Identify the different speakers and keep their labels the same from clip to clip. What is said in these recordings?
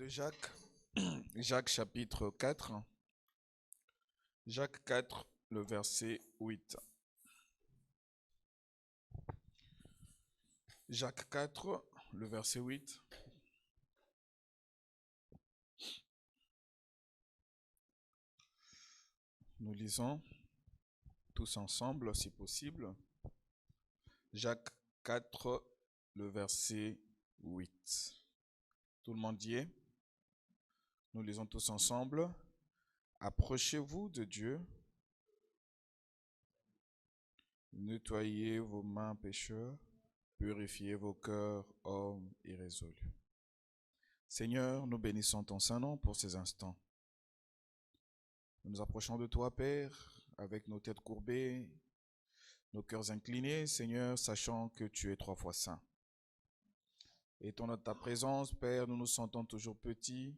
Speaker 1: Jacques, Jacques chapitre 4, Jacques 4, le verset 8. Jacques 4, le verset 8. Nous lisons tous ensemble, si possible. Jacques 4, le verset 8. Tout le monde y est? Nous lisons tous ensemble. Approchez-vous de Dieu. Nettoyez vos mains, pécheurs. Purifiez vos cœurs, hommes irrésolus. Seigneur, nous bénissons ton Saint-Nom pour ces instants. Nous nous approchons de toi, Père, avec nos têtes courbées, nos cœurs inclinés, Seigneur, sachant que tu es 3 fois saint. Étant dans ta présence, Père, nous nous sentons toujours petits.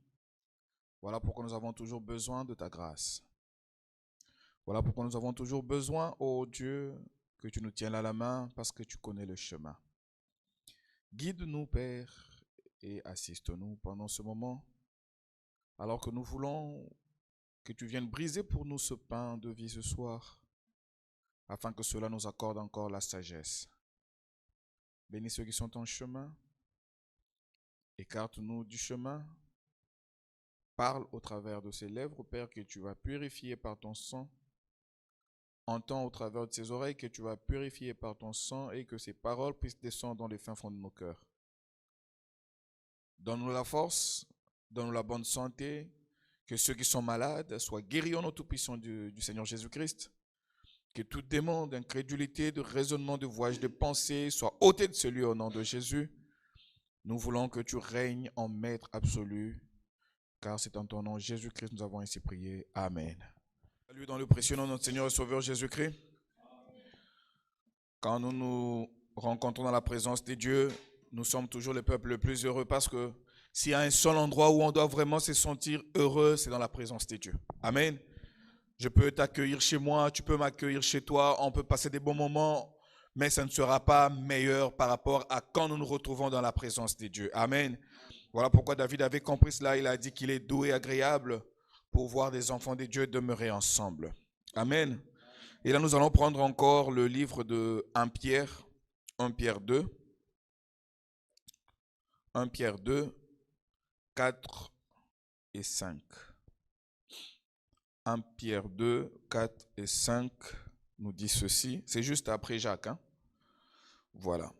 Speaker 1: Voilà pourquoi nous avons toujours besoin de ta grâce. Voilà pourquoi nous avons toujours besoin, ô Dieu, que tu nous tiennes à la main parce que tu connais le chemin. Guide-nous, Père, et assiste-nous pendant ce moment, alors que nous voulons que tu viennes briser pour nous ce pain de vie ce soir, afin que cela nous accorde encore la sagesse. Bénis ceux qui sont en chemin, écarte-nous du chemin, parle au travers de ces lèvres, Père, que tu vas purifier par ton sang, entends au travers de ses oreilles que tu vas purifier par ton sang et que ces paroles puissent descendre dans les fins fonds de nos cœurs. Donne-nous la force, donne-nous la bonne santé, que ceux qui sont malades soient guéris au nom tout-puissant du Seigneur Jésus-Christ, que tout démon d'incrédulité, de raisonnement, de voyage, de pensée soit ôté de ce lieu au nom de Jésus. Nous voulons que tu règnes en maître absolu, car c'est en ton nom Jésus-Christ nous avons ainsi prié. Amen. Salut dans le précieux nom de notre Seigneur et Sauveur Jésus-Christ. Quand nous nous rencontrons dans la présence de Dieu, nous sommes toujours le peuple le plus heureux parce que s'il y a un seul endroit où on doit vraiment se sentir heureux, c'est dans la présence de Dieu. Amen. Je peux t'accueillir chez moi, tu peux m'accueillir chez toi, on peut passer des bons moments, mais ça ne sera pas meilleur par rapport à quand nous nous retrouvons dans la présence de Dieu. Amen. Voilà pourquoi David avait compris cela, il a dit qu'il est doux et agréable pour voir des enfants de Dieu demeurer ensemble. Amen. Et là, nous allons prendre encore le livre de 1 Pierre 2. 1 Pierre 2, 4 et 5. 1 Pierre 2, 4 et 5 nous dit ceci. C'est juste après Jacques. Voilà.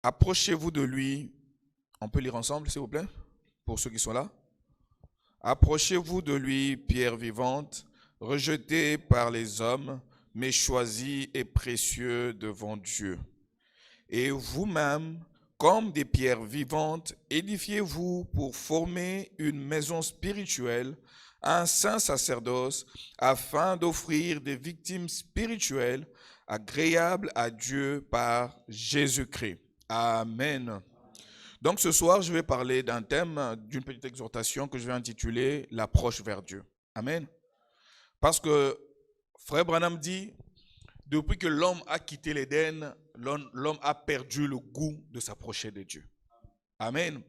Speaker 1: Approchez-vous de lui. On peut lire ensemble, s'il vous plaît, pour ceux qui sont là. Approchez-vous de lui, pierre vivante, rejetée par les hommes, mais choisie et précieux devant Dieu. Et vous-même, comme des pierres vivantes, édifiez-vous pour former une maison spirituelle, un saint sacerdoce, afin d'offrir des victimes spirituelles agréables à Dieu par Jésus-Christ. Amen. Donc ce soir, je vais parler d'un thème, d'une petite exhortation que je vais intituler « L'approche vers Dieu ». Amen. Parce que Frère Branham dit, depuis que l'homme a quitté l'Éden, l'homme a perdu le goût de s'approcher de Dieu. Amen.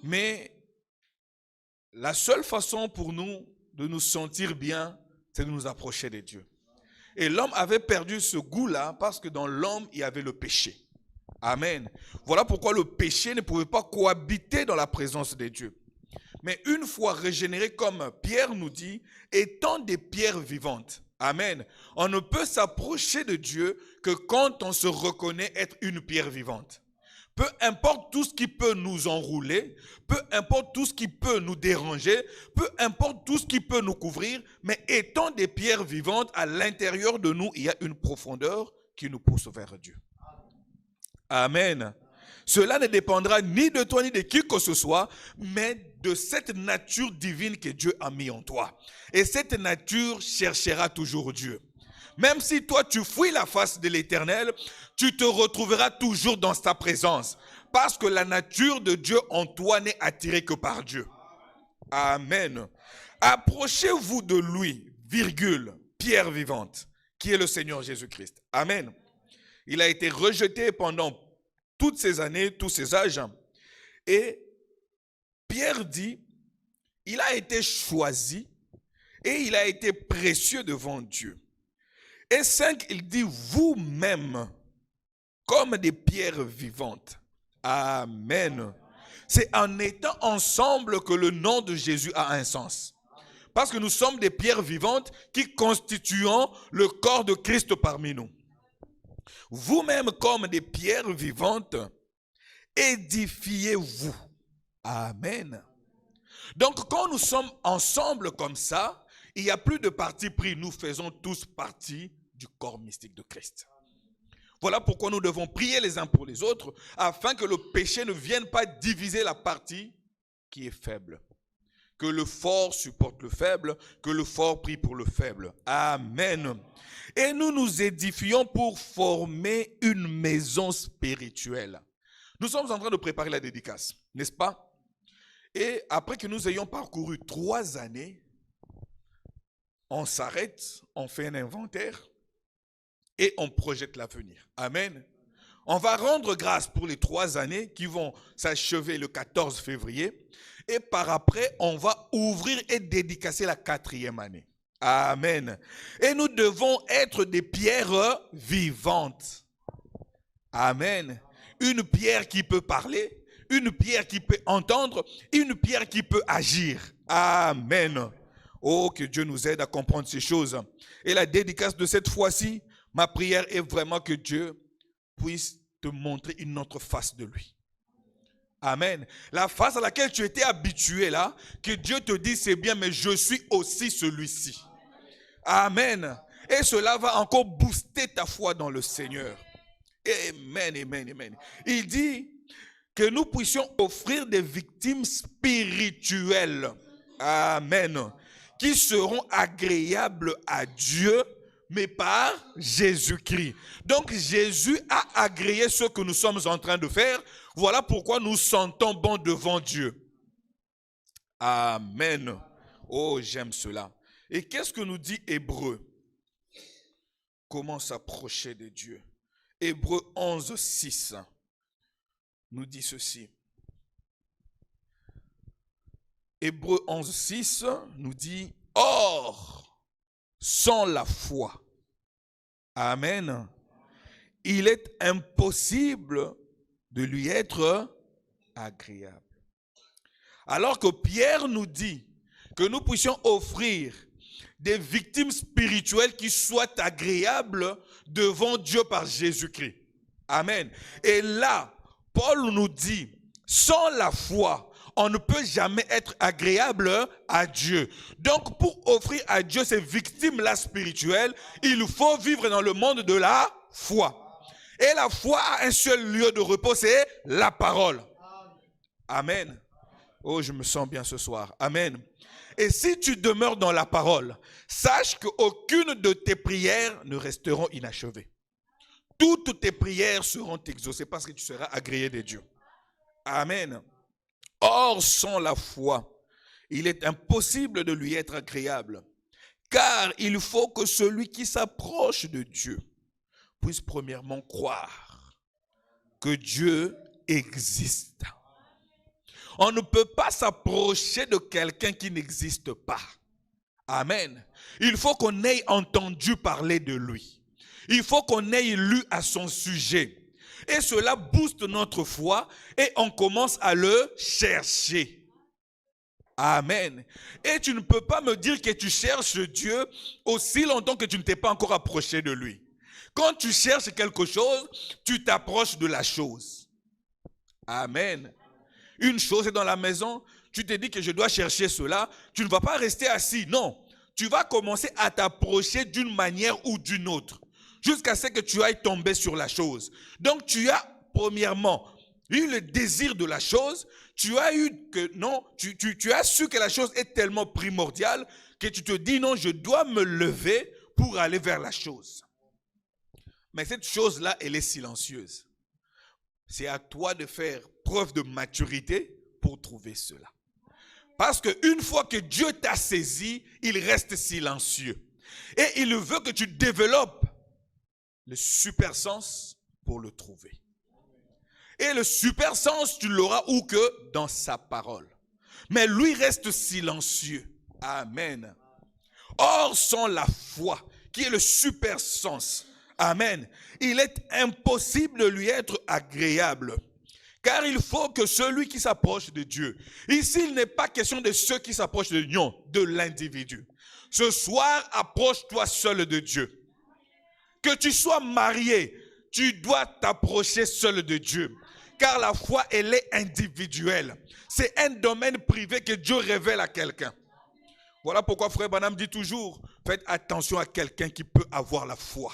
Speaker 1: Mais la seule façon pour nous de nous sentir bien, c'est de nous approcher de Dieu. Et l'homme avait perdu ce goût-là parce que dans l'homme, il y avait le péché. Amen. Voilà pourquoi le péché ne pouvait pas cohabiter dans la présence de Dieu. Mais une fois régénéré, comme Pierre nous dit, étant des pierres vivantes. Amen. On ne peut s'approcher de Dieu que quand on se reconnaît être une pierre vivante. Peu importe tout ce qui peut nous enrouler, peu importe tout ce qui peut nous déranger, peu importe tout ce qui peut nous couvrir, mais étant des pierres vivantes, à l'intérieur de nous, il y a une profondeur qui nous pousse vers Dieu. Amen. Cela ne dépendra ni de toi ni de qui que ce soit, mais de cette nature divine que Dieu a mis en toi. Et cette nature cherchera toujours Dieu. Même si toi tu fuis la face de l'Éternel, tu te retrouveras toujours dans sa présence. Parce que la nature de Dieu en toi n'est attirée que par Dieu. Amen. Approchez-vous de lui, virgule, pierre vivante, qui est le Seigneur Jésus-Christ. Amen. Il a été rejeté pendant toutes ces années, tous ces âges. Et Pierre dit, il a été choisi et il a été précieux devant Dieu. Et 5, il dit, vous-même, comme des pierres vivantes. Amen. C'est en étant ensemble que le nom de Jésus a un sens. Parce que nous sommes des pierres vivantes qui constituons le corps de Christ parmi nous. Vous-même, comme des pierres vivantes, édifiez-vous. Amen. Donc, quand nous sommes ensemble comme ça, il n'y a plus de parti pris. Nous faisons tous partie du corps mystique de Christ. Voilà pourquoi nous devons prier les uns pour les autres, afin que le péché ne vienne pas diviser la partie qui est faible. Que le fort supporte le faible, que le fort prie pour le faible. Amen. Et nous nous édifions pour former une maison spirituelle. Nous sommes en train de préparer la dédicace, n'est-ce pas? Et après que nous ayons parcouru 3 années, on s'arrête, on fait un inventaire et on projette l'avenir. Amen. On va rendre grâce pour les 3 années qui vont s'achever le 14 février. Et par après, on va ouvrir et dédicacer la 4e année. Amen. Et nous devons être des pierres vivantes. Amen. Une pierre qui peut parler, une pierre qui peut entendre, une pierre qui peut agir. Amen. Oh, que Dieu nous aide à comprendre ces choses. Et la dédicace de cette fois-ci, ma prière est vraiment que Dieu puisse te montrer une autre face de lui. Amen. La face à laquelle tu étais habitué là, que Dieu te dise c'est bien, mais je suis aussi celui-ci. Amen. Et cela va encore booster ta foi dans le Seigneur. Amen, amen, amen. Il dit que nous puissions offrir des victimes spirituelles. Amen. Qui seront agréables à Dieu, mais par Jésus-Christ. Donc Jésus a agréé ce que nous sommes en train de faire. Voilà pourquoi nous sentons bon devant Dieu. Amen. Oh, j'aime cela. Et qu'est-ce que nous dit Hébreu? Comment s'approcher de Dieu? Hébreu 11, 6 nous dit ceci. Hébreu 11, 6 nous dit, or, sans la foi, amen, il est impossible de lui être agréable. Alors que Pierre nous dit que nous puissions offrir des victimes spirituelles qui soient agréables devant Dieu par Jésus-Christ. Amen. Et là, Paul nous dit, sans la foi, on ne peut jamais être agréable à Dieu. Donc, pour offrir à Dieu ces victimes-là spirituelles, il faut vivre dans le monde de la foi. Et la foi a un seul lieu de repos, c'est la parole. Amen. Oh, je me sens bien ce soir. Amen. Et si tu demeures dans la parole, sache qu'aucune de tes prières ne resteront inachevées. Toutes tes prières seront exaucées parce que tu seras agréé de Dieu. Amen. Or, sans la foi, il est impossible de lui être agréable, car il faut que celui qui s'approche de Dieu puisse premièrement croire que Dieu existe. On ne peut pas s'approcher de quelqu'un qui n'existe pas. Amen. Il faut qu'on ait entendu parler de lui. Il faut qu'on ait lu à son sujet. Et cela booste notre foi et on commence à le chercher. Amen. Et tu ne peux pas me dire que tu cherches Dieu aussi longtemps que tu ne t'es pas encore approché de lui. Quand tu cherches quelque chose, tu t'approches de la chose. Amen. Une chose est dans la maison, tu te dis que je dois chercher cela, tu ne vas pas rester assis, non. Tu vas commencer à t'approcher d'une manière ou d'une autre, jusqu'à ce que tu ailles tomber sur la chose. Donc tu as, premièrement, eu le désir de la chose, tu as su que la chose est tellement primordiale que tu te dis non, je dois me lever pour aller vers la chose. Mais cette chose-là, elle est silencieuse. C'est à toi de faire preuve de maturité pour trouver cela. Parce qu'une fois que Dieu t'a saisi, il reste silencieux. Et il veut que tu développes le super sens pour le trouver. Et le super sens, tu l'auras où que dans sa parole. mais lui reste silencieux. Amen. Or, sans la foi, qui est le super sens, amen, il est impossible de lui être agréable. Car il faut que celui qui s'approche de Dieu, ici il n'est pas question de ceux qui s'approchent de Dieu, de l'individu. Ce soir, approche-toi seul de Dieu. Que tu sois marié, tu dois t'approcher seul de Dieu. Car la foi, elle est individuelle. C'est un domaine privé que Dieu révèle à quelqu'un. Voilà pourquoi Frère Branham dit toujours, faites attention à quelqu'un qui peut avoir la foi.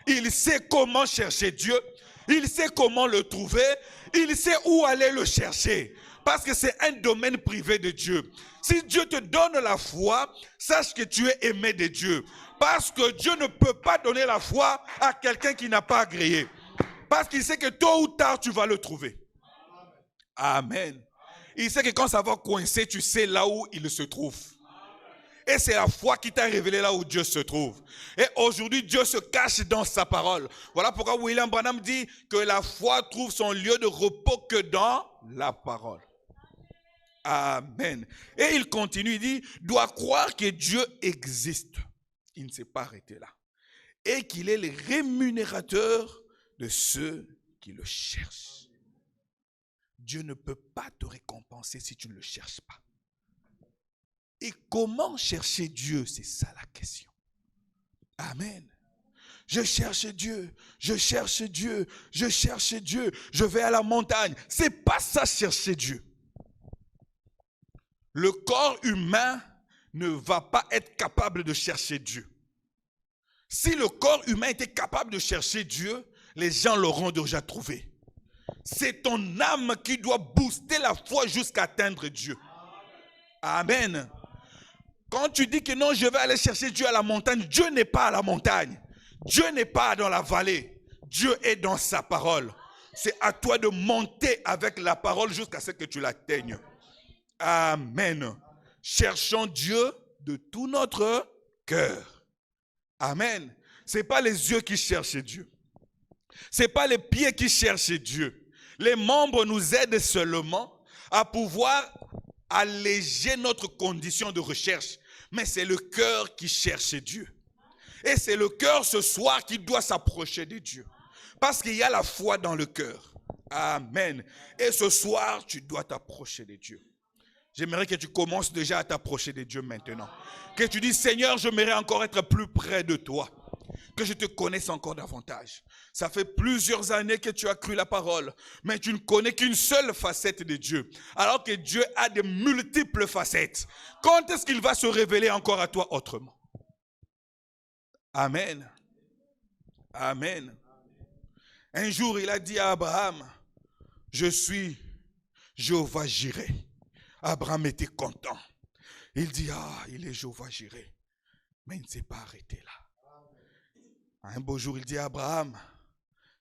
Speaker 1: Il sait comment chercher Dieu, il sait comment le trouver, il sait où aller le chercher. Parce que c'est un domaine privé de Dieu. Si Dieu te donne la foi, sache que tu es aimé de Dieu. Parce que Dieu ne peut pas donner la foi à quelqu'un qui n'a pas agréé. Parce qu'il sait que tôt ou tard, tu vas le trouver. Amen. Il sait que quand ça va coincer, tu sais là où il se trouve. Et c'est la foi qui t'a révélé là où Dieu se trouve. Et aujourd'hui, Dieu se cache dans sa parole. Voilà pourquoi William Branham dit que la foi trouve son lieu de repos que dans la parole. Amen. Et il continue, il dit, doit croire que Dieu existe. Il ne s'est pas arrêté là. Et qu'il est le rémunérateur de ceux qui le cherchent. Dieu ne peut pas te récompenser si tu ne le cherches pas. Et comment chercher Dieu? C'est ça la question. Amen. Je cherche Dieu, je cherche Dieu, je cherche Dieu, je vais à la montagne. C'est pas ça chercher Dieu. Le corps humain ne va pas être capable de chercher Dieu. Si le corps humain était capable de chercher Dieu, les gens l'auront déjà trouvé. C'est ton âme qui doit booster la foi jusqu'à atteindre Dieu. Amen. Quand tu dis que non, je vais aller chercher Dieu à la montagne, Dieu n'est pas à la montagne. Dieu n'est pas dans la vallée. Dieu est dans sa parole. C'est à toi de monter avec la parole jusqu'à ce que tu l'atteignes. Amen. Cherchons Dieu de tout notre cœur. Amen. Ce n'est pas les yeux qui cherchent Dieu. Ce n'est pas les pieds qui cherchent Dieu. Les membres nous aident seulement à pouvoir alléger notre condition de recherche. Mais c'est le cœur qui cherche Dieu. Et c'est le cœur ce soir qui doit s'approcher de Dieu. Parce qu'il y a la foi dans le cœur. Amen. Et ce soir, tu dois t'approcher de Dieu. J'aimerais que tu commences déjà à t'approcher de Dieu maintenant. Que tu dis, Seigneur, j'aimerais encore être plus près de toi. Que je te connaisse encore davantage. Ça fait plusieurs années que tu as cru la parole, mais tu ne connais qu'une seule facette de Dieu. Alors que Dieu a de multiples facettes. Quand est-ce qu'il va se révéler encore à toi autrement? Amen. Amen. Un jour, il a dit à Abraham, je suis Jéhovah Jireh. Abraham était content. Il dit, il est Jéhovah Jireh. Mais il ne s'est pas arrêté là. Un beau jour, il dit à Abraham,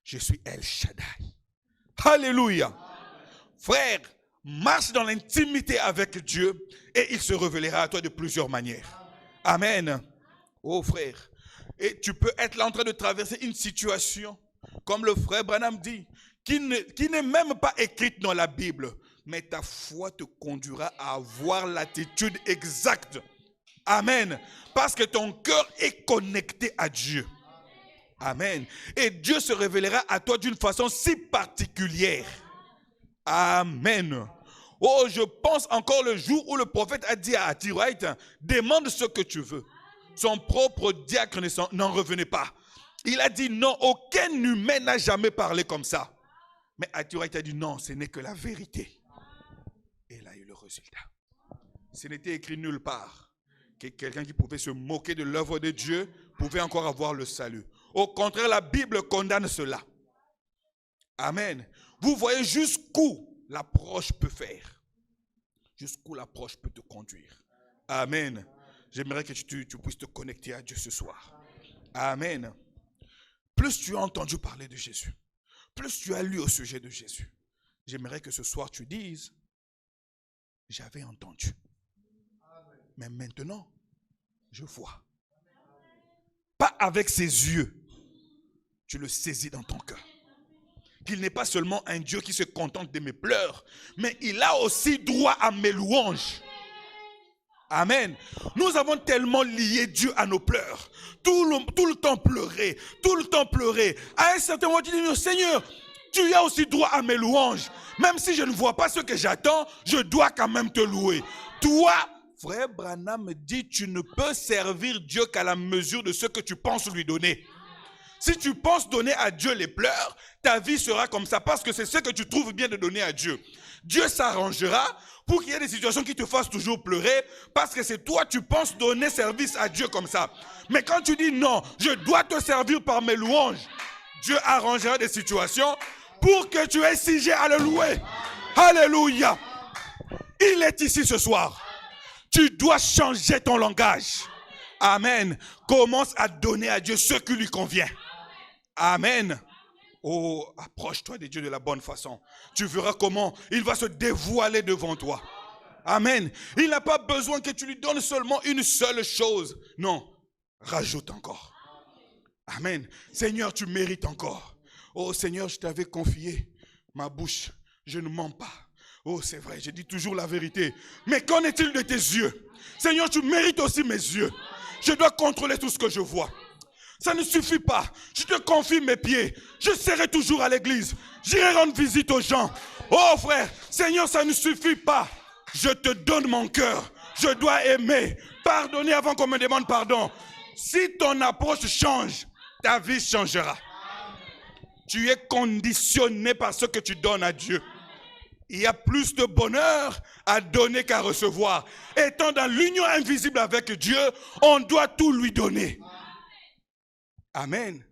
Speaker 1: je suis El Shaddai. Alléluia. Frère, marche dans l'intimité avec Dieu et il se révélera à toi de plusieurs manières. Amen. Oh frère, et tu peux être là en train de traverser une situation, comme le frère Branham dit, qui n'est même pas écrite dans la Bible, mais ta foi te conduira à avoir l'attitude exacte. Amen. Parce que ton cœur est connecté à Dieu. Amen. Et Dieu se révélera à toi d'une façon si particulière. Amen. Oh, je pense encore le jour où le prophète a dit à Atirite, demande ce que tu veux. Son propre diacre n'en revenait pas. Il a dit non, aucun humain n'a jamais parlé comme ça. Mais Atirite a dit non, ce n'est que la vérité. Et il a eu le résultat. Ce n'était écrit nulle part que quelqu'un qui pouvait se moquer de l'œuvre de Dieu pouvait encore avoir le salut. Au contraire, la Bible condamne cela. Amen. Vous voyez jusqu'où l'approche peut faire. Jusqu'où l'approche peut te conduire. Amen. J'aimerais que tu puisses te connecter à Dieu ce soir. Amen. Plus tu as entendu parler de Jésus, plus tu as lu au sujet de Jésus, j'aimerais que ce soir tu dises, j'avais entendu. Mais maintenant, je vois. Pas avec ses yeux. Tu le saisis dans ton cœur.
Speaker 2: qu'il n'est pas seulement un Dieu qui se contente de mes pleurs, mais il a aussi droit à mes louanges. Amen. Nous avons tellement lié Dieu à nos pleurs. Tout le temps pleurer, tout le temps pleurer. À un certain moment, tu dis, Seigneur, tu as aussi droit à mes louanges. Même si je ne vois pas ce que j'attends, je dois quand même te louer. Toi, frère Branham dit, tu ne peux servir Dieu qu'à la mesure de ce que tu penses lui donner. Si tu penses donner à Dieu les pleurs, ta vie sera comme ça parce que c'est ce que tu trouves bien de donner à Dieu. Dieu s'arrangera pour qu'il y ait des situations qui te fassent toujours pleurer parce que c'est toi, tu penses donner service à Dieu comme ça. Mais quand tu dis non, je dois te servir par mes louanges, Dieu arrangera des situations pour que tu aies sigé à le louer. Alléluia. Il est ici ce soir. Tu dois changer ton langage. Amen. Commence à donner à Dieu ce qui lui convient. Amen. Oh, approche-toi de Dieu de la bonne façon. Tu verras comment il va se dévoiler devant toi. Amen. Il n'a pas besoin que tu lui donnes seulement une seule chose. Non, rajoute encore. Amen. Seigneur, tu mérites encore. Oh Seigneur, je t'avais confié ma bouche. Je ne mens pas. Oh, c'est vrai, je dis toujours la vérité. Mais qu'en est-il de tes yeux? Seigneur, tu mérites aussi mes yeux. Je dois contrôler tout ce que je vois. Ça ne suffit pas. Je te confie mes pieds. Je serai toujours à l'église. J'irai rendre visite aux gens. Oh frère, Seigneur, ça ne suffit pas. Je te donne mon cœur. Je dois aimer. Pardonner avant qu'on me demande pardon. Si ton approche change, ta vie changera. Tu es conditionné par ce que tu donnes à Dieu. Il y a plus de bonheur à donner qu'à recevoir. Étant dans l'union invisible avec Dieu, on doit tout lui donner. Amen.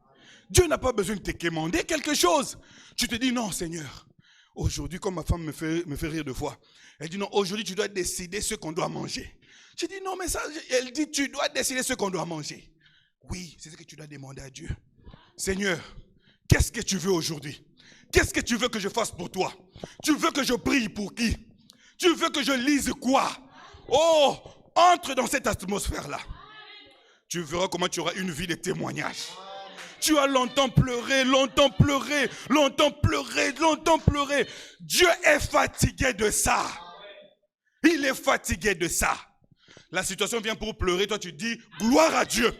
Speaker 2: Dieu n'a pas besoin de te quémander quelque chose. Tu te dis non Seigneur, aujourd'hui comme ma femme me fait rire deux fois. Elle dit non, aujourd'hui tu dois décider ce qu'on doit manger. Je dis non mais ça, elle dit tu dois décider ce qu'on doit manger. Oui, c'est ce que tu dois demander à Dieu. Seigneur, qu'est-ce que tu veux aujourd'hui? Qu'est-ce que tu veux que je fasse pour toi? Tu veux que je prie pour qui? Tu veux que je lise quoi? Oh, entre dans cette atmosphère-là. Tu verras comment tu auras une vie de témoignage. Tu as longtemps pleuré, longtemps pleuré, longtemps pleuré, longtemps pleuré. Dieu est fatigué de ça. Il est fatigué de ça. La situation vient pour pleurer, toi tu dis gloire à Dieu.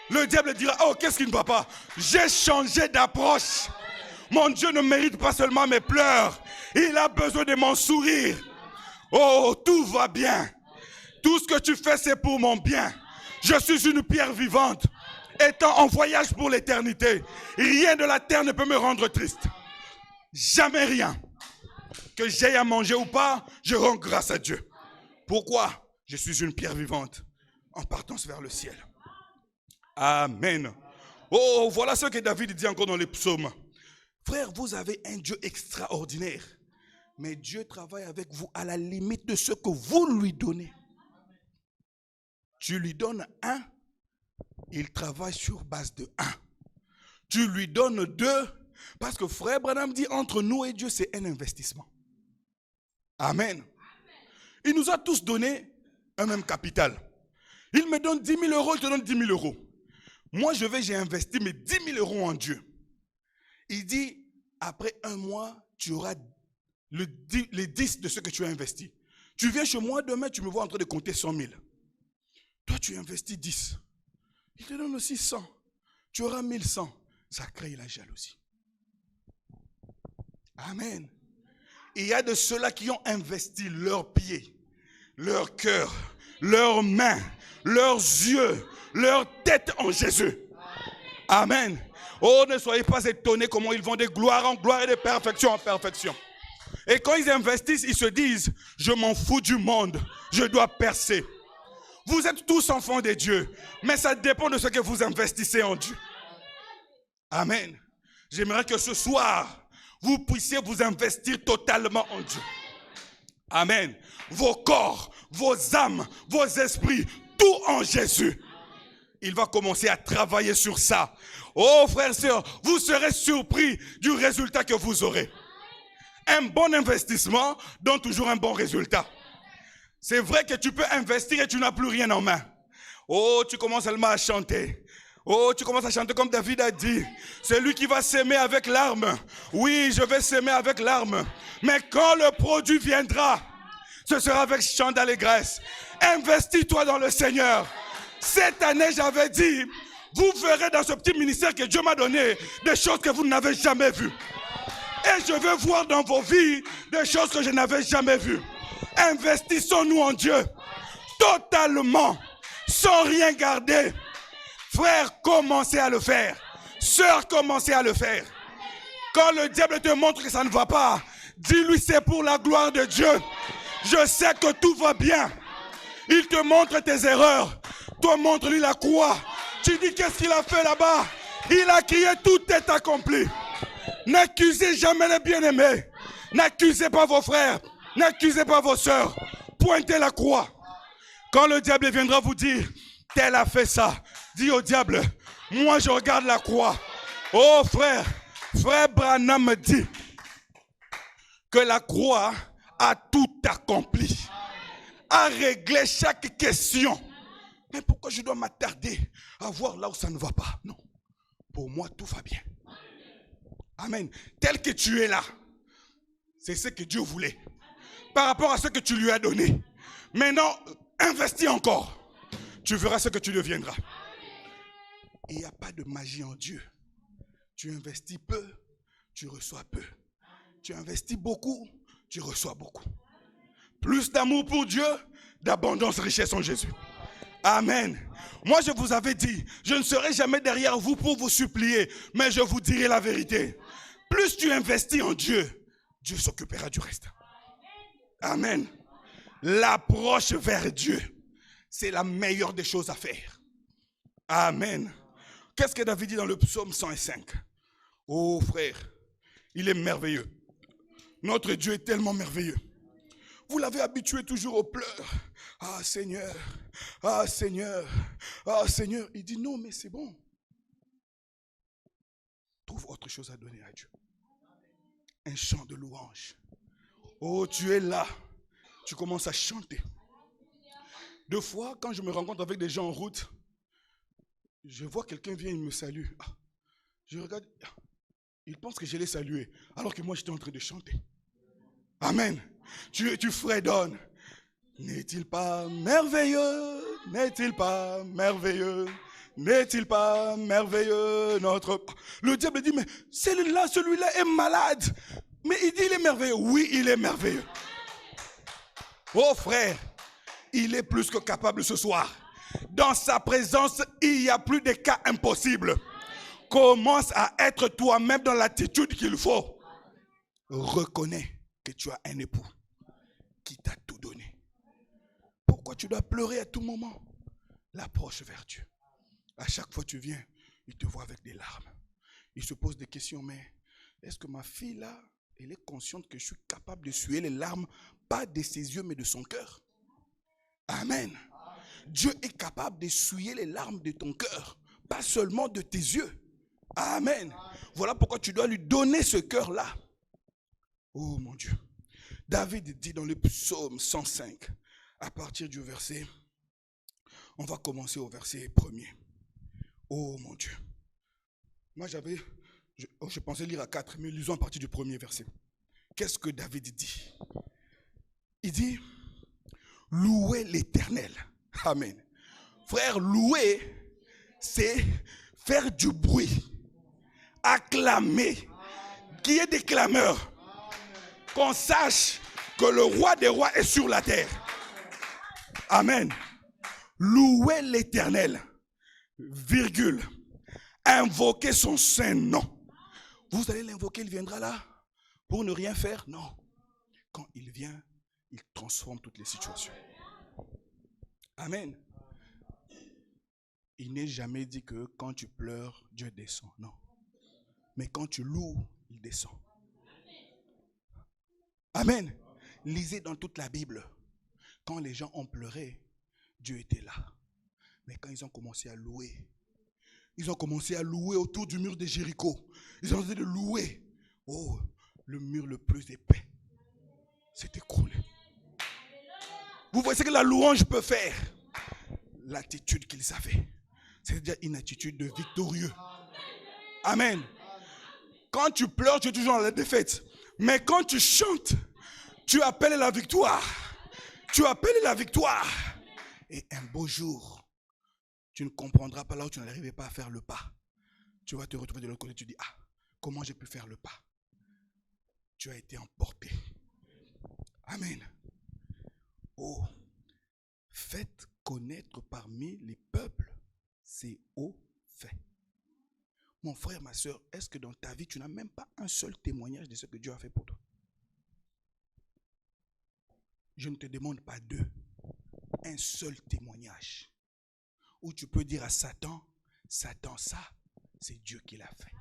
Speaker 2: Le diable dira, oh qu'est-ce qui ne va pas? J'ai changé d'approche. Mon Dieu ne mérite pas seulement mes pleurs. Il a besoin de mon sourire. Oh, tout va bien. Tout ce que tu fais, c'est pour mon bien. Je suis une pierre vivante. Étant en voyage pour l'éternité, rien de la terre ne peut me rendre triste. Jamais rien. Que j'aie à manger ou pas, je rends grâce à Dieu. Pourquoi? Je suis une pierre vivante en partance vers le ciel. Amen. Oh, voilà ce que David dit encore dans les psaumes. Frère, vous avez un Dieu extraordinaire. Mais Dieu travaille avec vous à la limite de ce que vous lui donnez. Tu lui donnes 1, il travaille sur base de 1. Tu lui donnes 2, parce que frère Branham dit entre nous et Dieu, c'est un investissement. Amen. Il nous a tous donné un même capital. Il me donne 10 000 euros, il te donne 10 000 euros. Moi, j'ai investi mes 10 000 euros en Dieu. Il dit, après 1 mois, tu auras les 10 de ce que tu as investi. Tu viens chez moi, demain, tu me vois en train de compter 100 000. Toi, tu investis 10. Il te donne aussi 100. Tu auras 1100. Ça crée la jalousie. Amen. Il y a de ceux-là qui ont investi leurs pieds, leur cœur, leurs mains, leurs yeux, leur tête en Jésus. Amen. Oh, ne soyez pas étonnés comment ils vont de gloire en gloire et de perfection en perfection. Et quand ils investissent, ils se disent, je m'en fous du monde, je dois percer. Vous êtes tous enfants de Dieu, mais ça dépend de ce que vous investissez en Dieu. Amen. J'aimerais que ce soir, vous puissiez vous investir totalement en Dieu. Amen. Vos corps, vos âmes, vos esprits, tout en Jésus. Il va commencer à travailler sur ça. Oh frères et sœurs, vous serez surpris du résultat que vous aurez. Un bon investissement donne toujours un bon résultat. C'est vrai que tu peux investir et tu n'as plus rien en main. Oh, tu commences seulement à chanter. Oh, tu commences à chanter comme David a dit. C'est lui qui va s'aimer avec larmes. Oui, je vais s'aimer avec larmes. Mais quand le produit viendra, ce sera avec chant d'allégresse. Investis-toi dans le Seigneur. Cette année, j'avais dit, vous verrez dans ce petit ministère que Dieu m'a donné des choses que vous n'avez jamais vues. Et je veux voir dans vos vies des choses que je n'avais jamais vues. Investissons-nous en Dieu totalement, sans rien garder. Frère, commencez à le faire. Sœur, commencez à le faire. Quand le diable te montre que ça ne va pas, dis-lui c'est pour la gloire de Dieu. Je sais que tout va bien. Il te montre tes erreurs. Toi, montre-lui la croix. Tu dis qu'est-ce qu'il a fait là-bas? Il a crié, tout est accompli. N'accusez jamais les bien-aimés. N'accusez pas vos frères. N'accusez pas vos sœurs. Pointez la croix. Quand le diable viendra vous dire, tel a fait ça, dis au diable, moi je regarde la croix. Oh frère, frère Branham me dit que la croix a tout accompli, a réglé chaque question. Mais pourquoi je dois m'attarder à voir là où ça ne va pas? Non, pour moi tout va bien. Amen. Tel que tu es là, c'est ce que Dieu voulait. Par rapport à ce que tu lui as donné. Maintenant, investis encore. Tu verras ce que tu deviendras. Il n'y a pas de magie en Dieu. Tu investis peu, tu reçois peu. Tu investis beaucoup, tu reçois beaucoup. Plus d'amour pour Dieu, d'abondance, richesse en Jésus. Amen. Moi, je vous avais dit, je ne serai jamais derrière vous pour vous supplier, mais je vous dirai la vérité. Plus tu investis en Dieu, Dieu s'occupera du reste. Amen. L'approche vers Dieu, c'est la meilleure des choses à faire. Amen. Qu'est-ce que David dit dans le psaume 105? Oh frère, il est merveilleux. Notre Dieu est tellement merveilleux. Vous l'avez habitué toujours aux pleurs. Ah Seigneur, ah Seigneur, ah Seigneur. Il dit non mais c'est bon. Trouve autre chose à donner à Dieu. Un chant de louange. Oh tu es là. Tu commences à chanter. Deux fois, quand je me rencontre avec des gens en route, je vois quelqu'un vient, il me salue. Ah, je regarde, il pense que je l'ai salué, alors que moi j'étais en train de chanter. Amen. Tu fredonnes. N'est-il pas merveilleux? N'est-il pas merveilleux? N'est-il pas merveilleux notre... Le diable dit, mais celui-là est malade. Mais il dit, il est merveilleux. Oui, il est merveilleux. Oh frère, il est plus que capable ce soir. Dans sa présence, il n'y a plus de cas impossibles. Commence à être toi-même dans l'attitude qu'il faut. Reconnais que tu as un époux qui t'a tout donné. Pourquoi tu dois pleurer à tout moment? L'approche vers Dieu. À chaque fois que tu viens, il te voit avec des larmes. Il se pose des questions, mais est-ce que ma fille là, elle est consciente que je suis capable de suer les larmes, pas de ses yeux, mais de son cœur? Amen. Dieu est capable d'essuyer les larmes de ton cœur, pas seulement de tes yeux. Amen. Voilà pourquoi tu dois lui donner ce cœur-là. Oh mon Dieu. David dit dans le psaume 105, à partir du verset, on va commencer au verset 1er. Oh mon Dieu. Moi je pensais lire à 4, mais lisons à partir du premier verset. Qu'est-ce que David dit? Il dit, louez l'Éternel. Amen. Frère, louer, c'est faire du bruit, acclamer, qu'il y ait des clameurs, qu'on sache que le roi des rois est sur la terre. Amen. Louez l'Éternel, virgule, invoquez son saint nom. Vous allez l'invoquer, il viendra là pour ne rien faire? Non. Quand il vient, il transforme toutes les situations. Amen. Il n'est jamais dit que quand tu pleures, Dieu descend. Non. Mais quand tu loues, il descend. Amen. Lisez dans toute la Bible. Quand les gens ont pleuré, Dieu était là. Mais quand ils ont commencé à louer, autour du mur de Jéricho. Ils ont essayé de louer. Oh, le mur le plus épais s'est écroulé. Vous voyez ce que la louange peut faire? L'attitude qu'ils avaient. C'est déjà une attitude de victorieux. Amen. Quand tu pleures, tu es toujours dans la défaite. Mais quand tu chantes, tu appelles la victoire. Tu appelles la victoire. Et un beau jour, tu ne comprendras pas là où tu n'arrivais pas à faire le pas. Tu vas te retrouver de l'autre côté, tu dis, ah, comment j'ai pu faire le pas? Tu as été emporté. Amen. Oh, faites connaître parmi les peuples ses hauts faits. Mon frère, ma soeur, est-ce que dans ta vie, tu n'as même pas un seul témoignage de ce que Dieu a fait pour toi? Je ne te demande pas deux. Un seul témoignage. Où tu peux dire à Satan, Satan, ça, c'est Dieu qui l'a fait.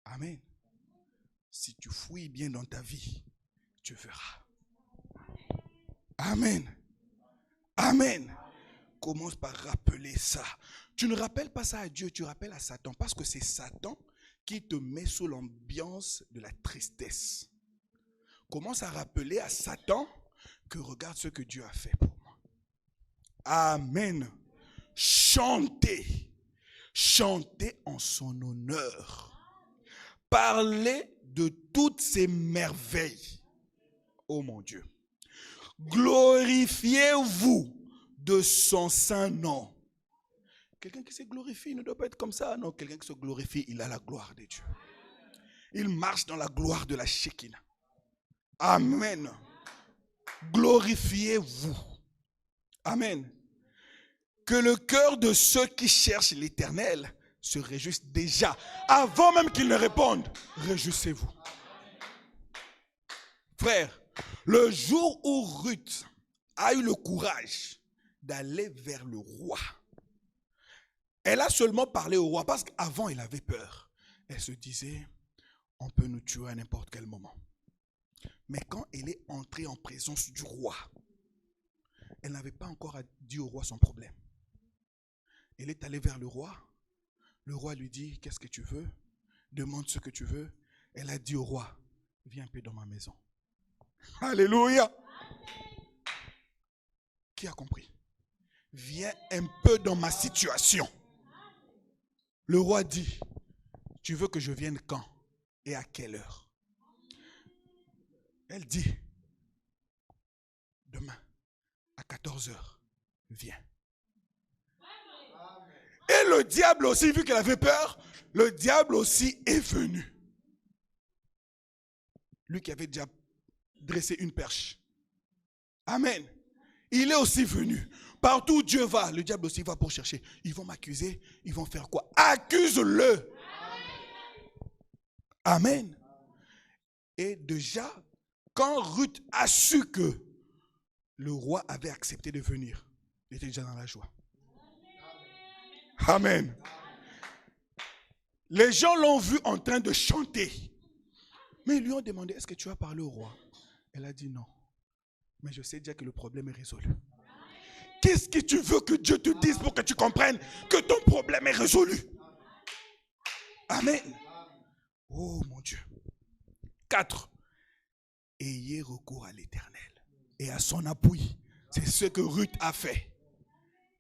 Speaker 2: Amen. Si tu fouilles bien dans ta vie, tu verras. Amen. Amen. Commence par rappeler ça. Tu ne rappelles pas ça à Dieu, tu rappelles à Satan. Parce que c'est Satan qui te met sous l'ambiance de la tristesse. Commence à rappeler à Satan que regarde ce que Dieu a fait pour moi. Amen. Chantez. Chantez en son honneur. Parlez de toutes ses merveilles. Oh mon Dieu. Glorifiez-vous de son saint nom. Quelqu'un qui se glorifie, il ne doit pas être comme ça. Non, quelqu'un qui se glorifie, il a la gloire de Dieu. Il marche dans la gloire de la Shekinah. Amen. Glorifiez-vous. Amen. Que le cœur de ceux qui cherchent l'Éternel se réjouisse déjà. Avant même qu'ils ne répondent, réjouissez-vous. Frère, le jour où Ruth a eu le courage d'aller vers le roi, elle a seulement parlé au roi parce qu'avant elle avait peur. Elle se disait, on peut nous tuer à n'importe quel moment. Mais quand elle est entrée en présence du roi, elle n'avait pas encore dit au roi son problème. Elle est allée vers le roi. Le roi lui dit, qu'est-ce que tu veux? Demande ce que tu veux. Elle a dit au roi, viens un peu dans ma maison. Alléluia. Qui a compris? Viens un peu dans ma situation. Le roi dit, tu veux que je vienne quand et à quelle heure? Elle dit, demain à 14h, viens. Et le diable aussi, vu qu'elle avait peur, le diable aussi est venu. Lui qui avait déjà dressé une perche. Amen. Il est aussi venu. Partout où Dieu va, le diable aussi va pour chercher. Ils vont m'accuser, ils vont faire quoi? Accuse-le. Amen. Et déjà, quand Ruth a su que le roi avait accepté de venir, il était déjà dans la joie. Amen. Les gens l'ont vu en train de chanter. Mais ils lui ont demandé, est-ce que tu as parlé au roi? Elle a dit non. Mais je sais déjà que le problème est résolu. Qu'est-ce que tu veux que Dieu te dise pour que tu comprennes que ton problème est résolu? Amen. Oh mon Dieu. 4. Ayez recours à l'Éternel et à son appui. C'est ce que Ruth a fait.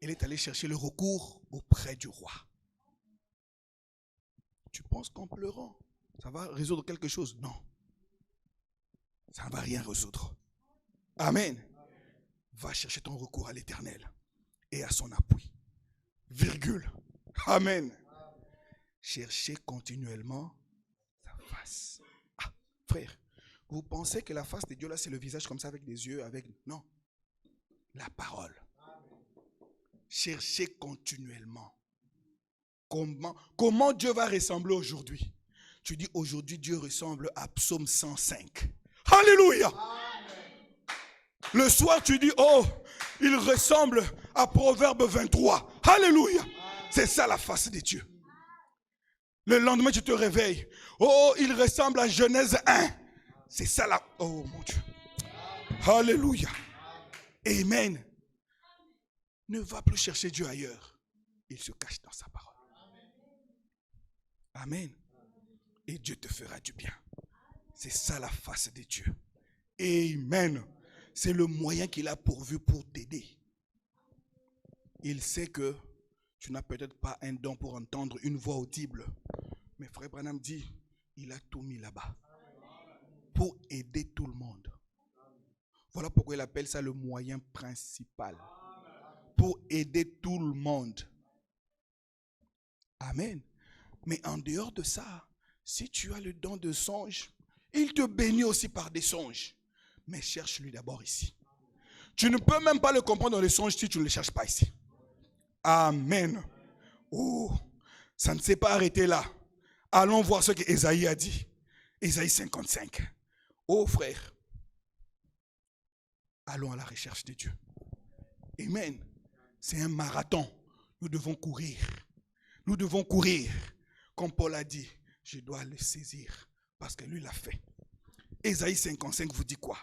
Speaker 2: Elle est allée chercher le recours auprès du roi. Tu penses qu'en pleurant, ça va résoudre quelque chose? Non. Ça ne va rien résoudre. Amen. Va chercher ton recours à l'Éternel et à son appui. Virgule. Amen. Cherchez continuellement sa face. Ah, frère, vous pensez que la face de Dieu là, c'est le visage comme ça avec des yeux, avec... Non. La parole. Cherchez continuellement. Comment Dieu va ressembler aujourd'hui? Tu dis aujourd'hui Dieu ressemble à Psaume 105. Alléluia. Le soir tu dis oh, il ressemble à Proverbe 23. Alléluia. C'est ça la face de Dieu. Le lendemain tu te réveilles. Oh, il ressemble à Genèse 1. C'est ça la... Oh mon Dieu. Alléluia. Amen. Ne va plus chercher Dieu ailleurs. Il se cache dans sa parole. Amen. Et Dieu te fera du bien. C'est ça la face de Dieu. Amen. C'est le moyen qu'il a pourvu pour t'aider. Il sait que Tu n'as peut-être pas un don pour entendre une voix audible. Mais frère Branham dit, il a tout mis là-bas. Pour aider tout le monde. Voilà pourquoi il appelle ça le moyen principal. Pour aider tout le monde. Amen. Mais en dehors de ça, si tu as le don de songe, il te bénit aussi par des songes. Mais cherche-lui d'abord ici. Tu ne peux même pas le comprendre dans les songes si tu ne le cherches pas ici. Amen. Oh, ça ne s'est pas arrêté là. Allons voir ce que Ésaïe a dit. Ésaïe 55. Oh frère, allons à la recherche de Dieu. Amen. C'est un marathon. Nous devons courir. Nous devons courir. Comme Paul a dit, je dois le saisir parce que lui l'a fait. Ésaïe 55 vous dit quoi?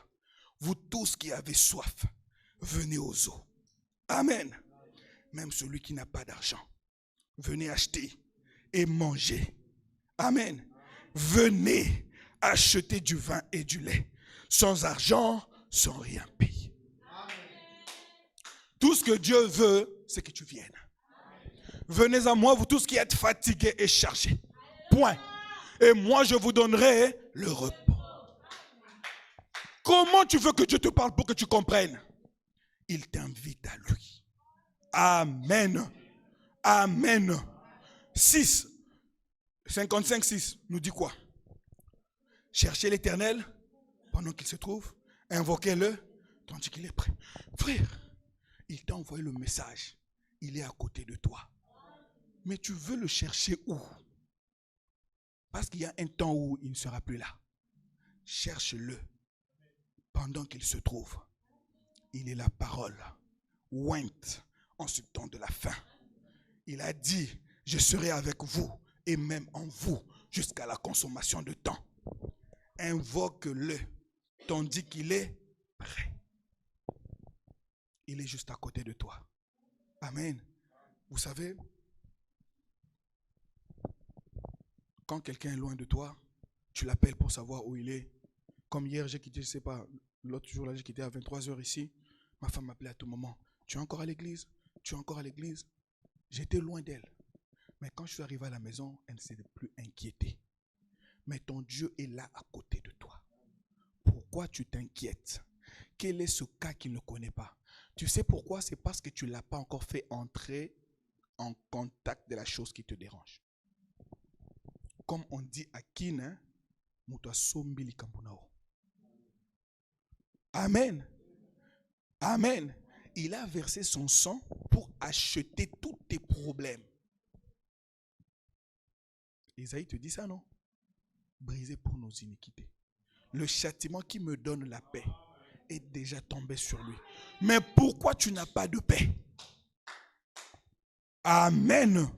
Speaker 2: Vous tous qui avez soif, venez aux eaux. Amen. Même celui qui n'a pas d'argent, venez acheter et manger. Amen. Venez acheter du vin et du lait. Sans argent, sans rien payer. Tout ce que Dieu veut, c'est que tu viennes. Venez à moi, vous tous qui êtes fatigués et chargés. Point. Et moi, je vous donnerai le repos. Comment tu veux que Dieu te parle pour que tu comprennes? Il t'invite à lui. Amen. Amen. 6. 55, 6 nous dit quoi? Cherchez l'Éternel pendant qu'il se trouve. Invoquez-le tandis qu'il est prêt. Frère, il t'a envoyé le message. Il est à côté de toi. Mais tu veux le chercher où? Parce qu'il y a un temps où il ne sera plus là. Cherche-le pendant qu'il se trouve. Il est la parole ointe en ce temps de la fin. Il a dit, je serai avec vous et même en vous jusqu'à la consommation de temps. Invoque-le tandis qu'il est prêt. Il est juste à côté de toi. Amen. Vous savez, quand quelqu'un est loin de toi, tu l'appelles pour savoir où il est. Comme hier, j'ai quitté, je ne sais pas, l'autre jour là, j'ai quitté à 23h ici. Ma femme m'appelait à tout moment. Tu es encore à l'église? Tu es encore à l'église? J'étais loin d'elle. Mais quand je suis arrivé à la maison, elle ne s'est plus inquiétée. Mais ton Dieu est là à côté de toi. Pourquoi tu t'inquiètes? Quel est ce cas qu'il ne connaît pas? Tu sais pourquoi? C'est parce que tu ne l'as pas encore fait entrer en contact de la chose qui te dérange. Comme on dit à Kine, Amen. Amen. Il a versé son sang pour acheter tous tes problèmes. Isaïe te dit ça, non? Brisé pour nos iniquités. Le châtiment qui me donne la paix est déjà tombé sur lui. Mais pourquoi tu n'as pas de paix? Amen.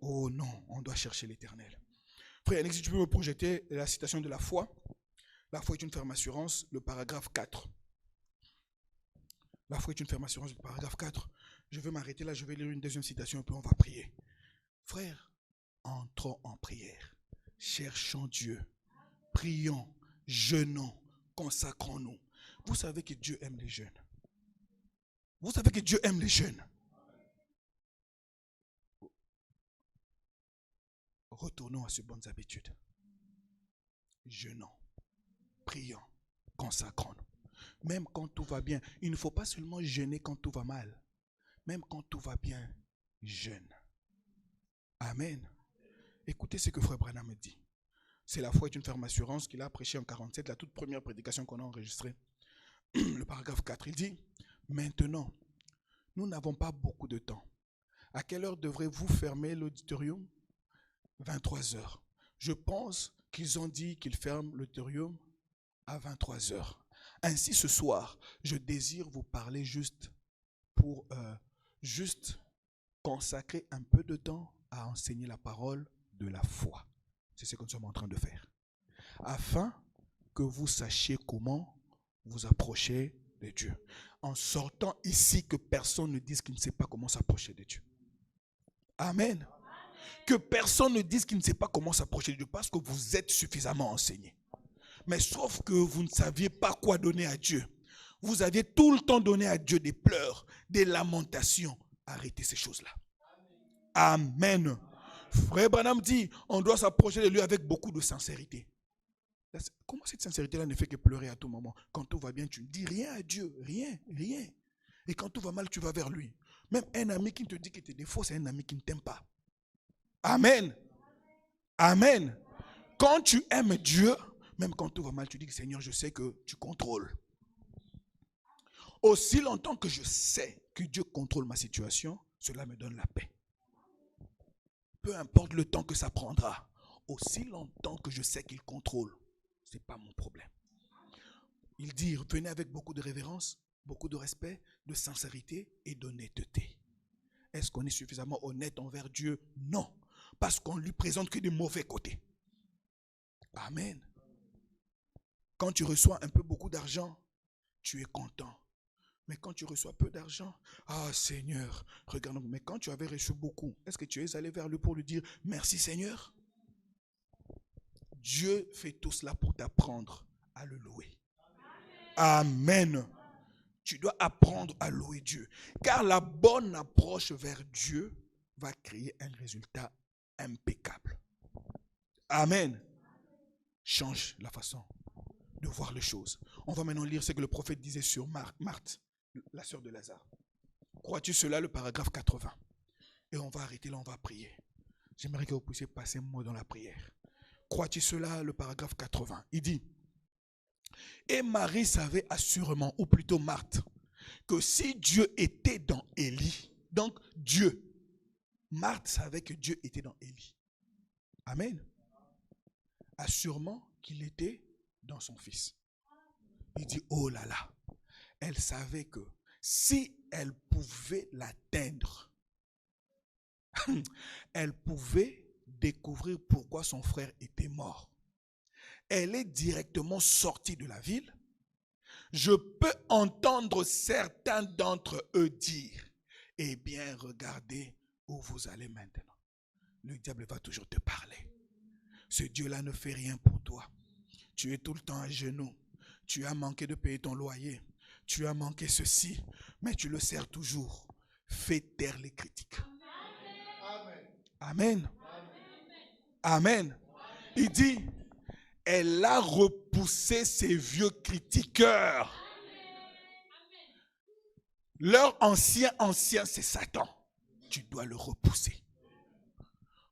Speaker 2: Oh non, on doit chercher l'Éternel. Frère, si tu peux me projeter la citation de la foi. La foi est une ferme assurance, le paragraphe 4. La foi est une ferme assurance, le paragraphe 4. Je vais m'arrêter là, je vais lire une deuxième citation et puis on va prier. Frère, entrons en prière. Cherchons Dieu. Prions, jeûnons, consacrons-nous. Vous savez que Dieu aime les jeûnes. Vous savez que Dieu aime les jeûnes. Retournons à ces bonnes habitudes. Jeûnons, prions, consacrons-nous. Même quand tout va bien, il ne faut pas seulement jeûner quand tout va mal. Même quand tout va bien, jeûne. Amen. Écoutez ce que Frère Branham me dit. C'est la foi est une ferme assurance qu'il a prêché en 47, la toute première prédication qu'on a enregistrée. Le paragraphe 4, il dit, maintenant, nous n'avons pas beaucoup de temps. À quelle heure devrez-vous fermer l'auditorium? 23 heures. Je pense qu'ils ont dit qu'ils ferment l'auditorium à 23 heures. Ainsi, ce soir, je désire vous parler juste pour consacrer un peu de temps à enseigner la parole de la foi. C'est ce que nous sommes en train de faire. Afin que vous sachiez comment vous approcher de Dieu. En sortant ici, que personne ne dise qu'il ne sait pas comment s'approcher de Dieu. Amen. Que personne ne dise qu'il ne sait pas comment s'approcher de Dieu parce que vous êtes suffisamment enseigné. Mais sauf que vous ne saviez pas quoi donner à Dieu. Vous aviez tout le temps donné à Dieu des pleurs, des lamentations. Arrêtez ces choses-là. Amen. Frère Branham dit, on doit s'approcher de lui avec beaucoup de sincérité. Comment cette sincérité-là ne fait que pleurer à tout moment? Quand tout va bien, tu ne dis rien à Dieu. Rien. Et quand tout va mal, tu vas vers lui. Même un ami qui te dit que tu es des faux, c'est un ami qui ne t'aime pas. Amen. Amen. Quand tu aimes Dieu, même quand tout va mal, tu dis que Seigneur, je sais que tu contrôles. Aussi longtemps que je sais que Dieu contrôle ma situation, cela me donne la paix. Peu importe le temps que ça prendra, aussi longtemps que je sais qu'il contrôle, ce n'est pas mon problème. Il dit, venez avec beaucoup de révérence, beaucoup de respect, de sincérité et d'honnêteté. Est-ce qu'on est suffisamment honnête envers Dieu? Non, parce qu'on ne lui présente que des mauvais côtés. Amen. Quand tu reçois un peu beaucoup d'argent, tu es content. Mais quand tu reçois peu d'argent, ah Seigneur, regarde. Mais quand tu avais reçu beaucoup, est-ce que tu es allé vers lui pour lui dire merci Seigneur? Dieu fait tout cela pour t'apprendre à le louer. Amen. Tu dois apprendre à louer Dieu. Car la bonne approche vers Dieu va créer un résultat impeccable. Amen. Change la façon de voir les choses. On va maintenant lire ce que le prophète disait sur Marthe, la sœur de Lazare. Crois-tu cela, le paragraphe 80? Et on va arrêter là, on va prier. J'aimerais que vous puissiez passer un mot dans la prière. Crois-tu cela, le paragraphe 80? Il dit, et Marie savait assurément, ou plutôt Marthe, que si Dieu était dans Élie, donc Dieu, Marthe savait que Dieu était dans Élie. Amen. Assurément qu'il était dans son fils. Il dit, oh là là, elle savait que si elle pouvait l'atteindre, elle pouvait découvrir pourquoi son frère était mort. Elle est directement sortie de la ville. Je peux entendre certains d'entre eux dire, eh bien, regardez où vous allez maintenant. Le diable va toujours te parler. Ce Dieu-là ne fait rien pour toi. Tu es tout le temps à genoux. Tu as manqué de payer ton loyer. Tu as manqué ceci, mais tu le sers toujours. Fais taire les critiques. Amen. Amen. Il dit, elle a repoussé ses vieux critiqueurs. Leur ancien, c'est Satan. Tu dois le repousser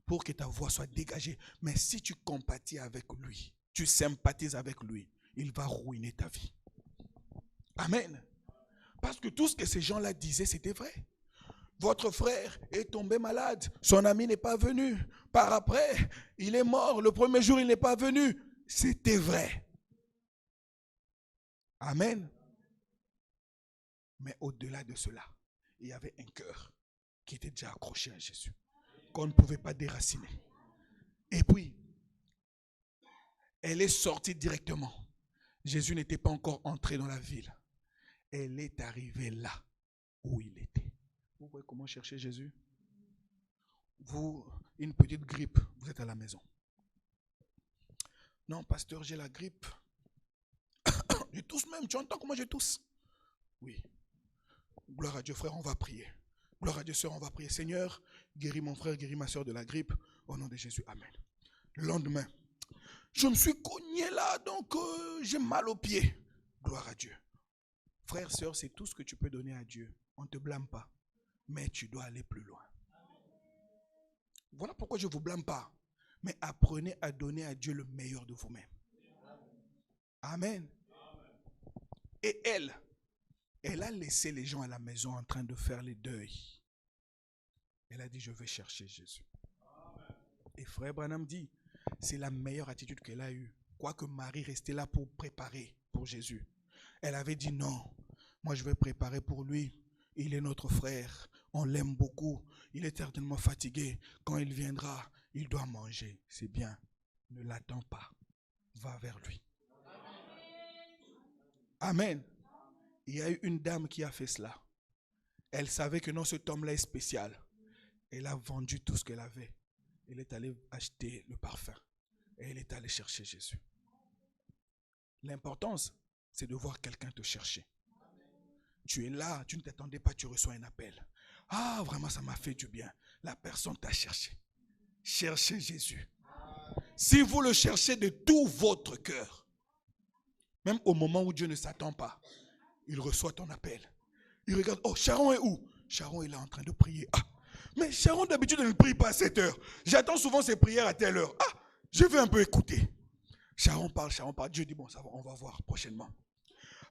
Speaker 2: pour que ta voix soit dégagée. Mais si tu compatis avec lui, tu sympathises avec lui, il va ruiner ta vie. Amen. Parce que tout ce que ces gens-là disaient, c'était vrai. Votre frère est tombé malade. Son ami n'est pas venu. Par après, il est mort. Le premier jour, il n'est pas venu. C'était vrai. Amen. Mais au-delà de cela, il y avait un cœur qui était déjà accroché à Jésus, qu'on ne pouvait pas déraciner. Et puis, elle est sortie directement. Jésus n'était pas encore entré dans la ville. Elle est arrivée là où il était. Vous voyez comment chercher Jésus? Vous, une petite grippe, vous êtes à la maison. Non, pasteur, j'ai la grippe. Je tousse même, tu entends comment je tousse? Oui. Gloire à Dieu, frère, on va prier. Gloire à Dieu, sœur, on va prier. Seigneur, guéris mon frère, guéris ma sœur de la grippe. Au nom de Jésus, amen. Le lendemain, je me suis cogné là, donc j'ai mal aux pieds. Gloire à Dieu. Frère, sœur, c'est tout ce que tu peux donner à Dieu. On ne te blâme pas. Mais tu dois aller plus loin. Voilà pourquoi je ne vous blâme pas. Mais apprenez à donner à Dieu le meilleur de vous-même. Amen. Et elle a laissé les gens à la maison en train de faire les deuils. Elle a dit, je vais chercher Jésus. Et frère Branham dit, c'est la meilleure attitude qu'elle a eue. Quoique Marie restait là pour préparer pour Jésus. Elle avait dit, non, moi je vais préparer pour lui. Il est notre frère, on l'aime beaucoup. Il est certainement fatigué. Quand il viendra, il doit manger. C'est bien, ne l'attends pas. Va vers lui. Amen. Il y a eu une dame qui a fait cela. Elle savait que non, cet homme-là est spécial. Elle a vendu tout ce qu'elle avait. Elle est allée acheter le parfum. Et elle est allée chercher Jésus. L'importance, c'est de voir quelqu'un te chercher. Tu es là, tu ne t'attendais pas, tu reçois un appel. Ah, vraiment, ça m'a fait du bien. la personne t'a cherché. Cherchez Jésus. Si vous le cherchez de tout votre cœur, même au moment où Dieu ne s'attend pas, il reçoit ton appel. Il regarde, oh, Sharon est où? Sharon est là en train de prier. Ah, mais Sharon d'habitude ne prie pas à cette heure. J'attends souvent ses prières à telle heure. Ah, je vais un peu écouter. Sharon parle. Dieu dit, bon, ça va, on va voir prochainement.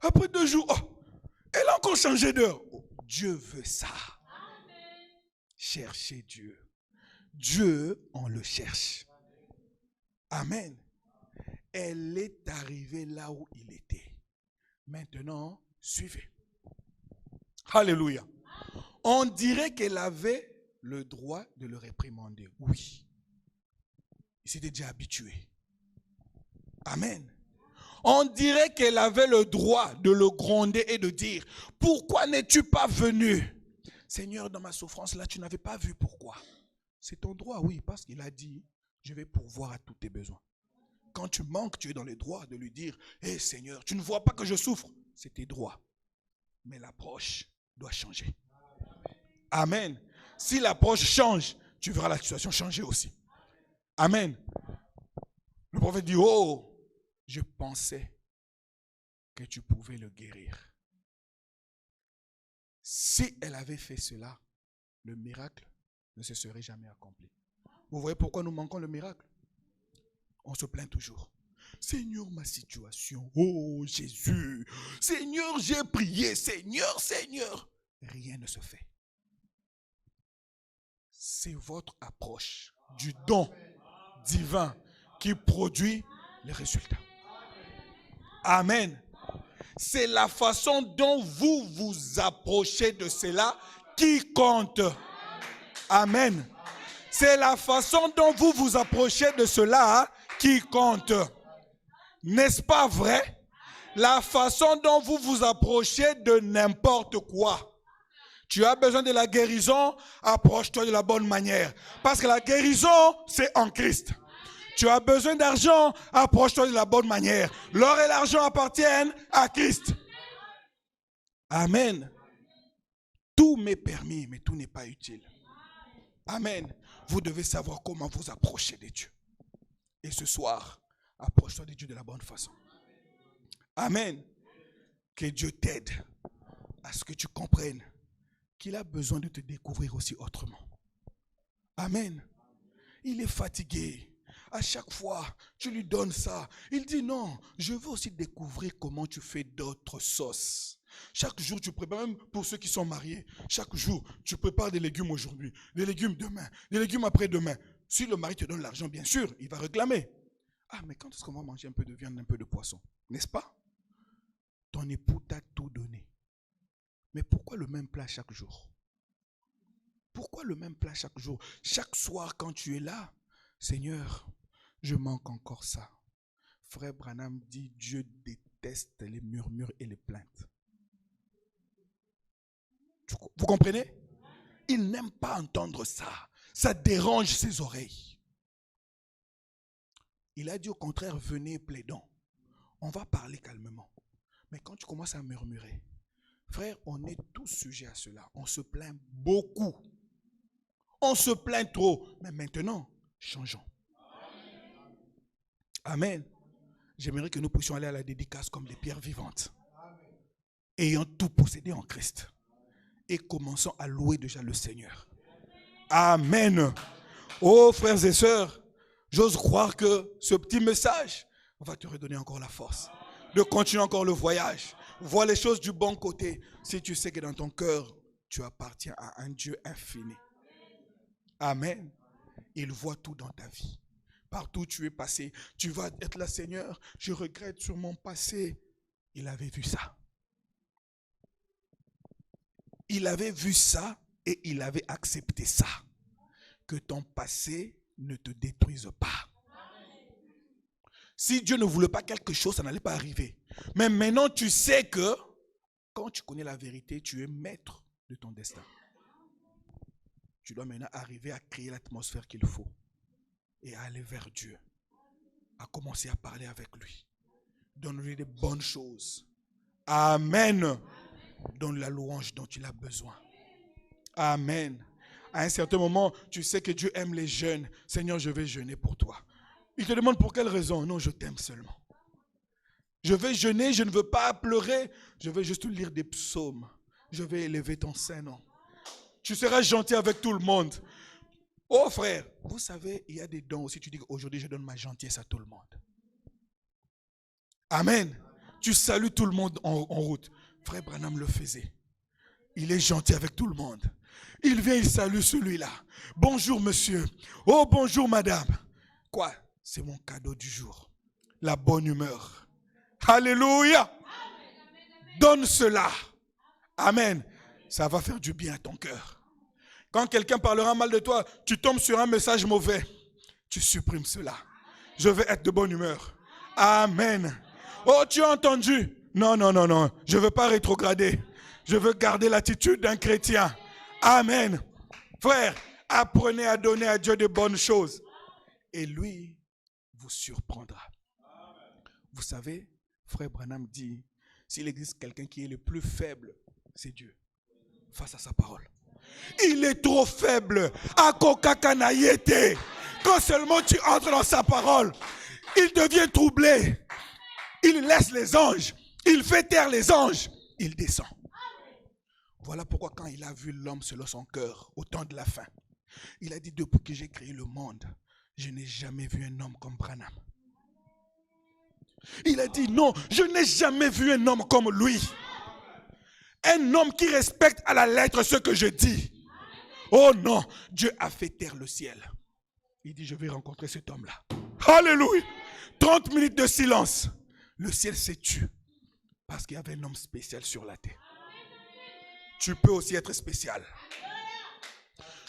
Speaker 2: Après 2 jours, oh, elle a encore changé d'heure. Oh, Dieu veut ça. Cherchez Dieu. Dieu, on le cherche. Amen. Elle est arrivée là où il était. Maintenant, suivez. Alléluia. On dirait qu'elle avait le droit de le réprimander. Oui. Il s'était déjà habitué. Amen. On dirait qu'elle avait le droit de le gronder et de dire, pourquoi n'es-tu pas venu? Seigneur, dans ma souffrance là, tu n'avais pas vu pourquoi. C'est ton droit, oui, parce qu'il a dit, je vais pourvoir à tous tes besoins. Quand tu manques, tu es dans les droits de lui dire, hé Seigneur, tu ne vois pas que je souffre. C'est tes droits. Mais l'approche doit changer. Amen. Si l'approche change, tu verras la situation changer aussi. Amen. Le prophète dit, oh, je pensais que tu pouvais le guérir. Si elle avait fait cela, le miracle ne se serait jamais accompli. Vous voyez pourquoi nous manquons le miracle? On se plaint toujours. Seigneur, ma situation. Oh Jésus. Seigneur, j'ai prié. Seigneur, Seigneur. Rien ne se fait. C'est votre approche du don divin qui produit les résultats. Amen. C'est la façon dont vous vous approchez de cela qui compte. Amen. C'est la façon dont vous vous approchez de cela qui compte. N'est-ce pas vrai? La façon dont vous vous approchez de n'importe quoi. Tu as besoin de la guérison, approche-toi de la bonne manière. Parce que la guérison, c'est en Christ. Tu as besoin d'argent, approche-toi de la bonne manière. L'or et l'argent appartiennent à Christ. Amen. Tout m'est permis, mais tout n'est pas utile. Amen. Vous devez savoir comment vous approcher de Dieu. Et ce soir, approche-toi de Dieu de la bonne façon. Amen. Que Dieu t'aide à ce que tu comprennes qu'il a besoin de te découvrir aussi autrement. Amen. Il est fatigué. À chaque fois, tu lui donnes ça. Il dit non, je veux aussi découvrir comment tu fais d'autres sauces. Chaque jour, tu prépares, même pour ceux qui sont mariés, chaque jour, tu prépares des légumes aujourd'hui, des légumes demain, des légumes après-demain. Si le mari te donne l'argent, bien sûr, il va réclamer. Ah, mais quand est-ce qu'on va manger un peu de viande, un peu de poisson? N'est-ce pas? Ton époux t'a tout donné. Mais pourquoi le même plat chaque jour? Pourquoi le même plat chaque jour? Chaque soir, quand tu es là, Seigneur, je manque encore ça. Frère Branham dit, Dieu déteste les murmures et les plaintes. Vous comprenez? Il n'aime pas entendre ça. Ça dérange ses oreilles. Il a dit au contraire, venez plaidons. On va parler calmement. Mais quand tu commences à murmurer, frère, on est tous sujets à cela. On se plaint beaucoup. On se plaint trop. Mais maintenant, changeons. Amen. J'aimerais que nous puissions aller à la dédicace comme des pierres vivantes. Ayant tout possédé en Christ. Et commençons à louer déjà le Seigneur. Amen. Oh frères et sœurs, j'ose croire que ce petit message va te redonner encore la force de continuer encore le voyage. Vois les choses du bon côté. Si tu sais que dans ton cœur, tu appartiens à un Dieu infini. Amen. Il voit tout dans ta vie. Partout où tu es passé, tu vas être là, Seigneur, je regrette sur mon passé. Il avait vu ça. Il avait vu ça et il avait accepté ça. Que ton passé ne te détruise pas. Si Dieu ne voulait pas quelque chose, ça n'allait pas arriver. Mais maintenant, tu sais que quand tu connais la vérité, tu es maître de ton destin. Tu dois maintenant arriver à créer l'atmosphère qu'il faut et à aller vers Dieu, à commencer à parler avec lui. Donne-lui des bonnes choses. Amen. Donne la louange dont il a besoin. Amen. À un certain moment, tu sais que Dieu aime les jeûnes. Seigneur, je vais jeûner pour toi. Il te demande pour quelle raison? Non, je t'aime seulement. Je vais jeûner, je ne veux pas pleurer. Je vais juste lire des psaumes. Je vais élever ton saint nom. Tu seras gentil avec tout le monde. Oh frère, vous savez, il y a des dons aussi. Tu dis qu'aujourd'hui, je donne ma gentillesse à tout le monde. Amen. Tu salues tout le monde en route. Frère Branham le faisait. Il est gentil avec tout le monde. Il vient, il salue celui-là. Bonjour monsieur. Oh bonjour madame. Quoi? C'est mon cadeau du jour. La bonne humeur. Alléluia. Donne cela. Amen. Ça va faire du bien à ton cœur. Quand quelqu'un parlera mal de toi, tu tombes sur un message mauvais. Tu supprimes cela. Je vais être de bonne humeur. Amen. Oh, tu as entendu? Non, non, non, non. Je ne veux pas rétrograder. Je veux garder l'attitude d'un chrétien. Amen. Frère, apprenez à donner à Dieu de bonnes choses. Et lui vous surprendra. Vous savez, frère Branham dit, s'il existe quelqu'un qui est le plus faible, c'est Dieu. Face à sa parole. Il est trop faible. Akokakanayete. Quand seulement tu entres dans sa parole, il devient troublé. Il laisse les anges. Il fait taire les anges. Il descend. Voilà pourquoi quand il a vu l'homme selon son cœur, au temps de la fin, il a dit, depuis que j'ai créé le monde, je n'ai jamais vu un homme comme Branham. Il a dit, non, je n'ai jamais vu un homme comme lui. Un homme qui respecte à la lettre ce que je dis. Oh non, Dieu a fait taire le ciel. Il dit, je vais rencontrer cet homme-là. Alléluia. 30 minutes de silence. Le ciel s'est tu. Parce qu'il y avait un homme spécial sur la terre. Tu peux aussi être spécial.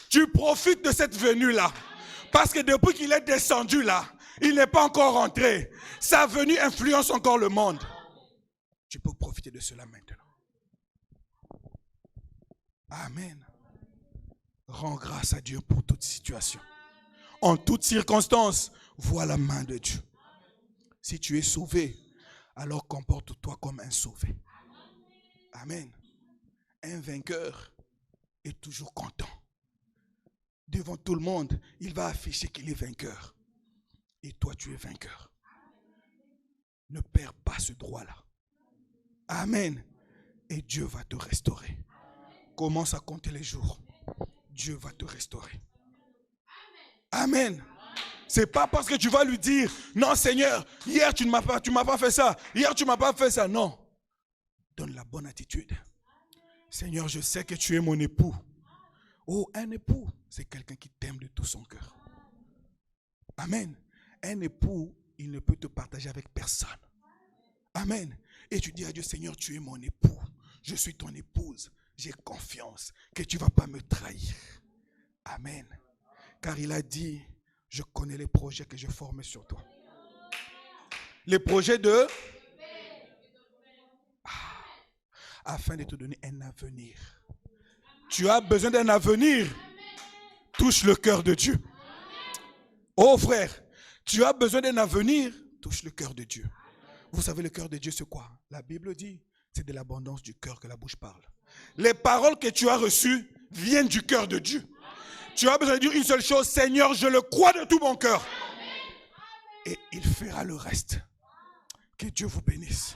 Speaker 2: Tu profites de cette venue-là. Parce que depuis qu'il est descendu là, il n'est pas encore rentré. Sa venue influence encore le monde. Tu peux profiter de cela maintenant. Amen. Rends grâce à Dieu pour toute situation. En toute circonstance, vois la main de Dieu. Si tu es sauvé, alors comporte-toi comme un sauvé. Amen. Un vainqueur est toujours content. Devant tout le monde, il va afficher qu'il est vainqueur. Et toi, tu es vainqueur. Ne perds pas ce droit-là. Amen. Et Dieu va te restaurer. Commence à compter les jours. Dieu va te restaurer. Amen. C'est pas parce que tu vas lui dire, non Seigneur, hier tu ne m'as pas fait ça. Hier tu ne m'as pas fait ça. Non. Donne la bonne attitude. Seigneur, je sais que tu es mon époux. Oh, un époux, c'est quelqu'un qui t'aime de tout son cœur. Amen. Un époux, il ne peut te partager avec personne. Amen. Et tu dis à Dieu, Seigneur, tu es mon époux. Je suis ton épouse. J'ai confiance que tu ne vas pas me trahir. Amen. Car il a dit, je connais les projets que je forme sur toi. Les projets de... afin de te donner un avenir. Tu as besoin d'un avenir. Touche le cœur de Dieu. Oh frère, tu as besoin d'un avenir. Touche le cœur de Dieu. Vous savez, le cœur de Dieu, c'est quoi? La Bible dit, c'est de l'abondance du cœur que la bouche parle. Les paroles que tu as reçues viennent du cœur de Dieu. Tu as besoin de dire une seule chose, Seigneur, je le crois de tout mon cœur. Et il fera le reste. Que Dieu vous bénisse.